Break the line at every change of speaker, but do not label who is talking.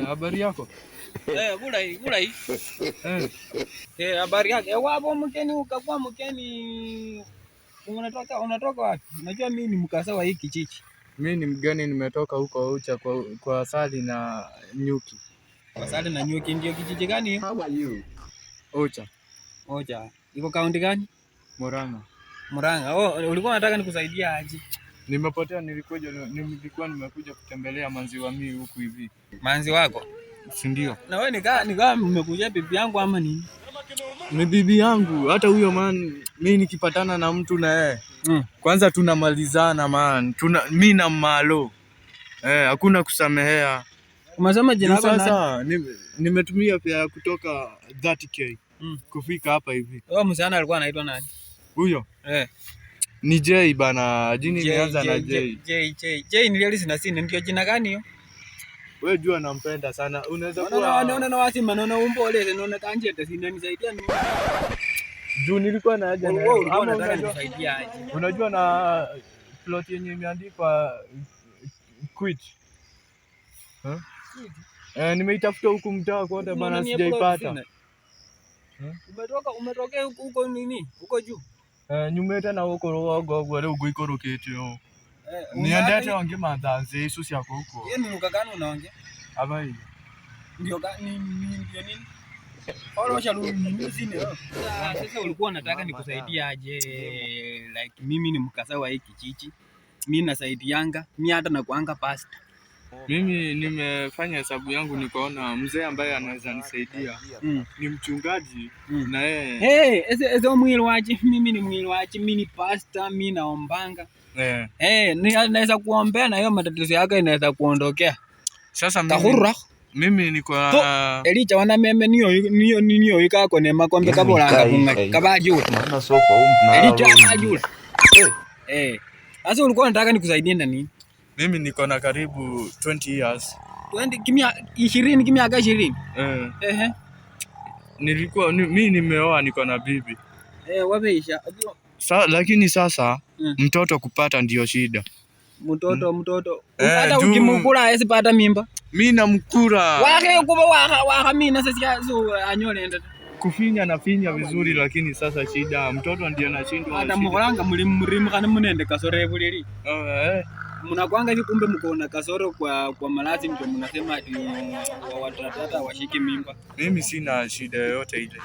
Habari yako?
Bulai. Habari yake. Wapo mkeni ukakuwa mkeni unatoka wapi? Unajua mimi ni mkasa wa hii kijiji.
Mimi ni mgeni nimetoka huko Ucha kwa Sali na Nyuki.
Kwa Sali na Nyuki ndio kijiji gani?
How are you? Ucha.
Ucha. Iko kaunti gani?
Murang'a.
Murang'a. Ulikuwa unataka nikusaidia aje?
Nimepotea, nilikuwa nimekuja kutembelea manzi wa mimi huku hivi.
Manzi wako?
Si ndio?
Na wewe nikaa mmekuja bibi yangu ama nini?
Ni bibi yangu. Hata huyo mimi nikipatana na mtu na yeye. Kwanza tunamalizana mimi na malo. Hakuna kusamehea.
Umesema jina lako nani?
Sasa nimetumia pia kutoka 30k kufika hapa hivi.
Wewe msichana alikuwa anaitwa nani?
Huyo? Ni J bana, jini nianza na J.
J ni Alice na Sina, ndio jina gani hiyo?
Wewe jua nampenda sana. Unaweza kuwa
Naona wasi maneno umpole, naona kanjete Sina nisaidia nini?
Juu nilikuwa na haja na
wewe ulikuwa unataka nisaidia aje?
Unajua na plot yenye imeandikwa quit. Nimeitafuta huku mtaa kote bana sijaipata.
Umetokea huko nini? Huko juu?
Nyumete na huko rogo gwale ugoikorokete yo. Niendete onge mandanze Yesu yako huko.
Yeye ni luka gani unaongea?
Abai.
Ndio nini? Olosha nini sine. Sasa ulikuwa unataka nikusaidia aje? Like mimi ni mkasa wa hii kijiji. Mimi nasaidianga, mimi hata na kuanga pastor.
Mimi nimefanya hesabu yangu nikaona mzee ambaye anaweza nisaidia ni mchungaji na yeye.
Ezo mwili waje, mimi ni mwili waje, mimi ni pastor, mimi naombanga. Naweza kuombea na hiyo matatizo yako inaweza kuondokea.
Sasa mimi niko
Elicha wana meme niyo ikako ne makombe kabolanga kunga kabajula.
Maana soko huko
Elicha kabajula. Sasa ulikuwa unataka nikusaidie na nini?
Mimi niko na karibu 20 years.
20 miaka 20.
Mimi nimeoa niko na bibi.
Wameisha.
Lakini sasa mtoto kupata ndio shida.
Mtoto. Hata ukimkula asipata mimba.
Mimi namkura.
Wake kuba waka mimi na sasa so anyole enda.
Kufinya na finya vizuri lakini sasa shida mtoto ndiye anashindwa.
Hata mkolanga mlimu kana munende kasore bulili. Mnakwanga hivi kumbe mko na kasoro kwa malazi ndio mnasema ati watata washike mimba.
Mimi sina shida yoyote ile.